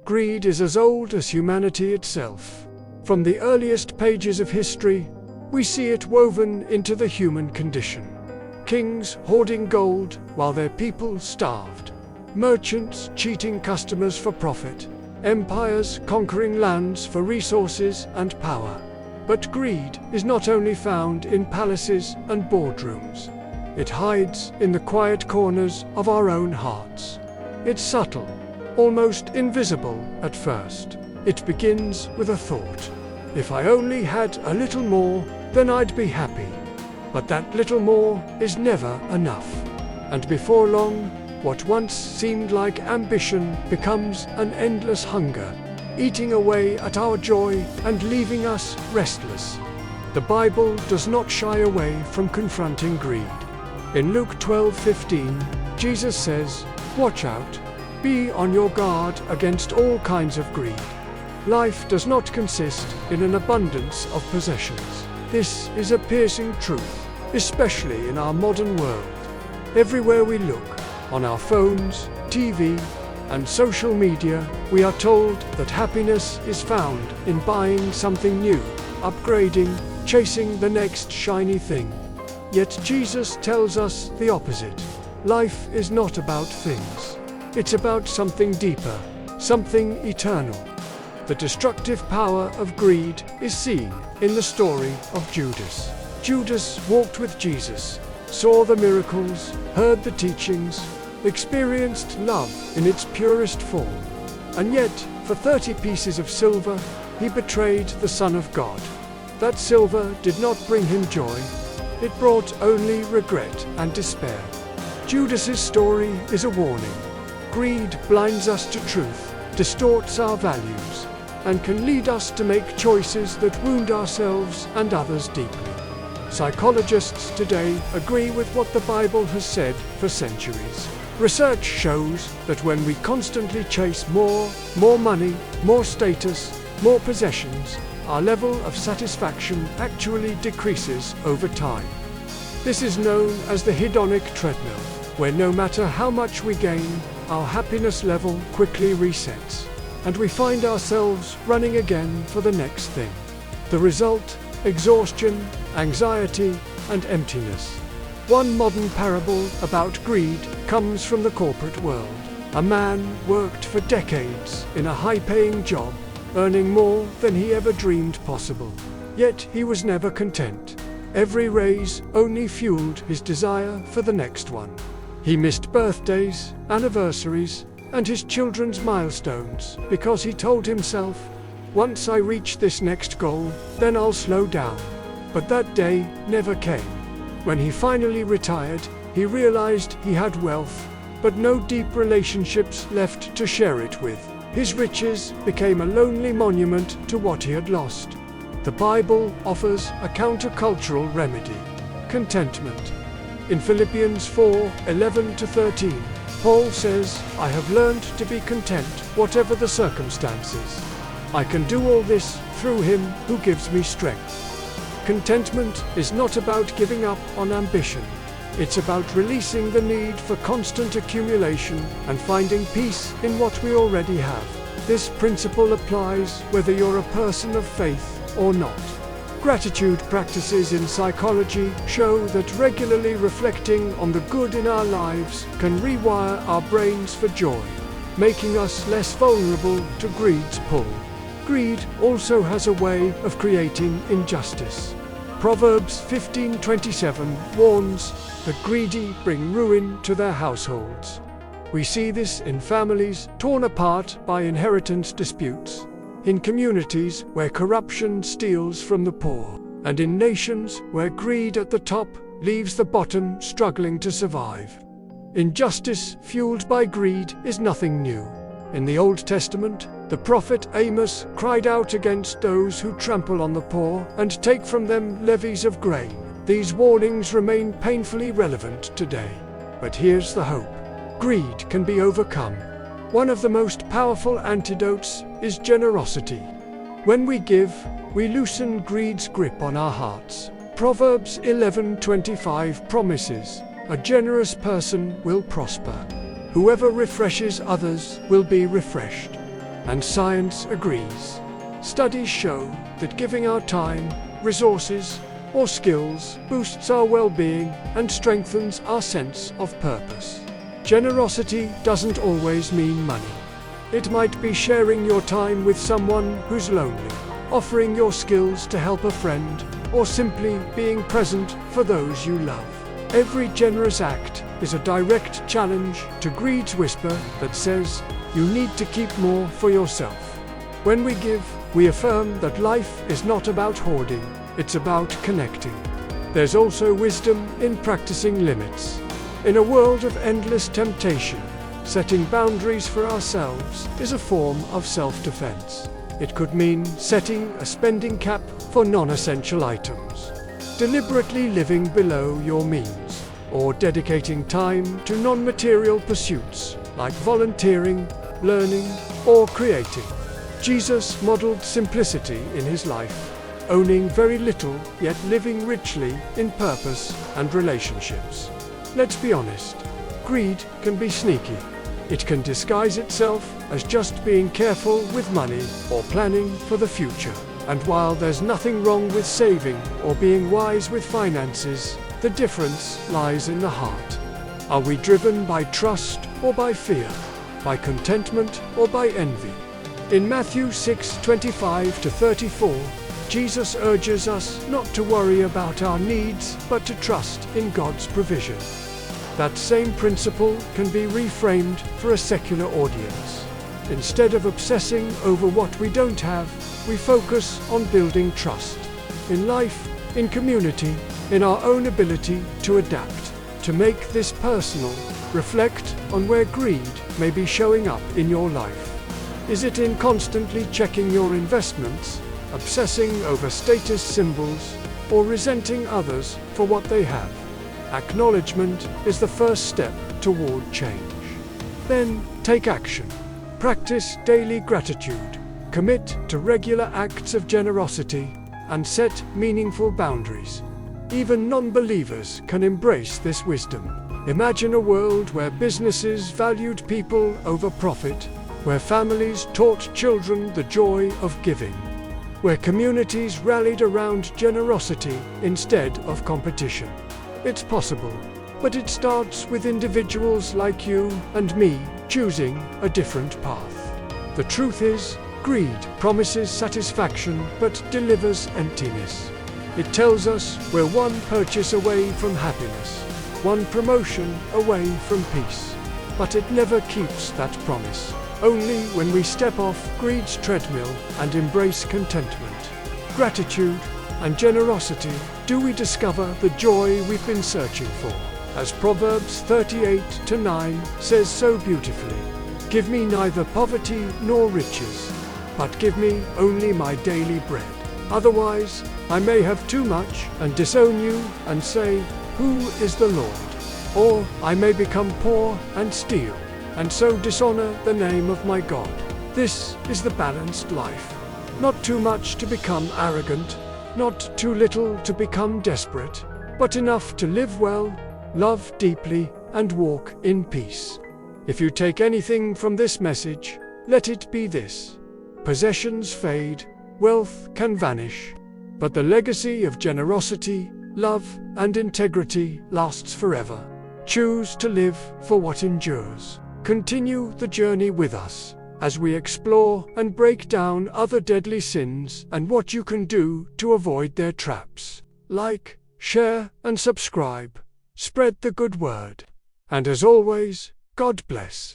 Greed is as old as humanity itself. From the earliest pages of history, we see it woven into the human condition. Kings hoarding gold while their people starved. Merchants cheating customers for profit. Empires conquering lands for resources and power. But greed is not only found in palaces and boardrooms. It hides in the quiet corners of our own hearts. It's subtle, almost invisible at first. It begins with a thought. If I only had a little more, then I'd be happy. But that little more is never enough. And before long, what once seemed like ambition becomes an endless hunger, eating away at our joy and leaving us restless. The Bible does not shy away from confronting greed. In Luke 12:15, Jesus says, "Watch out, be on your guard against all kinds of greed." Life does not consist in an abundance of possessions. This is a piercing truth, especially in our modern world. Everywhere we look, on our phones, TV, and social media, we are told that happiness is found in buying something new, upgrading, chasing the next shiny thing. Yet Jesus tells us the opposite. Life is not about things. It's about something deeper, something eternal. The destructive power of greed is seen in the story of Judas. Judas walked with Jesus, saw the miracles, heard the teachings, experienced love in its purest form. And yet, for 30 pieces of silver, he betrayed the Son of God. That silver did not bring him joy. It brought only regret and despair. Judas's story is a warning. Greed blinds us to truth, distorts our values, and can lead us to make choices that wound ourselves and others deeply. Psychologists today agree with what the Bible has said for centuries. Research shows that when we constantly chase more money, more status, more possessions, our level of satisfaction actually decreases over time. This is known as the hedonic treadmill, where no matter how much we gain, our happiness level quickly resets, and we find ourselves running again for the next thing. The result: exhaustion, anxiety, and emptiness. One modern parable about greed comes from the corporate world. A man worked for decades in a high-paying job, earning more than he ever dreamed possible. Yet he was never content. Every raise only fueled his desire for the next one. He missed birthdays, anniversaries, and his children's milestones because he told himself, "Once I reach this next goal, then I'll slow down." But that day never came. When he finally retired, he realized he had wealth, but no deep relationships left to share it with. His riches became a lonely monument to what he had lost. The Bible offers a countercultural remedy: contentment. In Philippians 4:11-13, Paul says, "I have learned to be content, whatever the circumstances. I can do all this through him who gives me strength." Contentment is not about giving up on ambition. It's about releasing the need for constant accumulation and finding peace in what we already have. This principle applies whether you're a person of faith or not. Gratitude practices in psychology show that regularly reflecting on the good in our lives can rewire our brains for joy, making us less vulnerable to greed's pull. Greed also has a way of creating injustice. Proverbs 15:27 warns, "The greedy bring ruin to their households." We see this in families torn apart by inheritance disputes, in communities where corruption steals from the poor, and in nations where greed at the top leaves the bottom struggling to survive. Injustice fueled by greed is nothing new. In the Old Testament, the prophet Amos cried out against those who trample on the poor and take from them levies of grain. These warnings remain painfully relevant today. But here's the hope: greed can be overcome. One of the most powerful antidotes is generosity. When we give, we loosen greed's grip on our hearts. Proverbs 11:25 promises, "A generous person will prosper. Whoever refreshes others will be refreshed." and science agrees. Studies show that giving our time, resources, or skills boosts our well-being and strengthens our sense of purpose. Generosity doesn't always mean money. It might be sharing your time with someone who's lonely, offering your skills to help a friend, or simply being present for those you love. Every generous act is a direct challenge to greed's whisper that says, you need to keep more for yourself. When we give, we affirm that life is not about hoarding, it's about connecting. There's also wisdom in practicing limits. In a world of endless temptation, setting boundaries for ourselves is a form of self-defense. It could mean setting a spending cap for non-essential items, deliberately living below your means, or dedicating time to non-material pursuits like volunteering, learning, or creating. Jesus modeled simplicity in his life, owning very little yet living richly in purpose and relationships. Let's be honest, greed can be sneaky. It can disguise itself as just being careful with money or planning for the future. And while there's nothing wrong with saving or being wise with finances, the difference lies in the heart. Are we driven by trust or by fear? By contentment or by envy? In Matthew 6:25-34, Jesus urges us not to worry about our needs, but to trust in God's provision. That same principle can be reframed for a secular audience. Instead of obsessing over what we don't have, we focus on building trust. In life, in community, in our own ability to adapt. To make this personal, reflect on where greed may be showing up in your life. Is it in constantly checking your investments, obsessing over status symbols, or resenting others for what they have? Acknowledgement is the first step toward change. Then, take action. Practice daily gratitude, commit to regular acts of generosity, and set meaningful boundaries. Even non-believers can embrace this wisdom. Imagine a world where businesses valued people over profit, where families taught children the joy of giving, where communities rallied around generosity instead of competition. It's possible, but it starts with individuals like you and me choosing a different path. The truth is, greed promises satisfaction but delivers emptiness. It tells us we're one purchase away from happiness, one promotion away from peace. But it never keeps that promise. Only when we step off greed's treadmill and embrace contentment, gratitude, and generosity do we discover the joy we've been searching for. As Proverbs 38:9 says so beautifully, "Give me neither poverty nor riches, but give me only my daily bread. Otherwise, I may have too much and disown you and say, 'Who is the Lord?' Or I may become poor and steal, and so dishonor the name of my God." This is the balanced life. Not too much to become arrogant, not too little to become desperate, but enough to live well, love deeply, and walk in peace. If you take anything from this message, let it be this: possessions fade, wealth can vanish, but the legacy of generosity, love, and integrity lasts forever. Choose to live for what endures. Continue the journey with us as we explore and break down other deadly sins and what you can do to avoid their traps. Like, share, and subscribe. Spread the good word. And as always, God bless.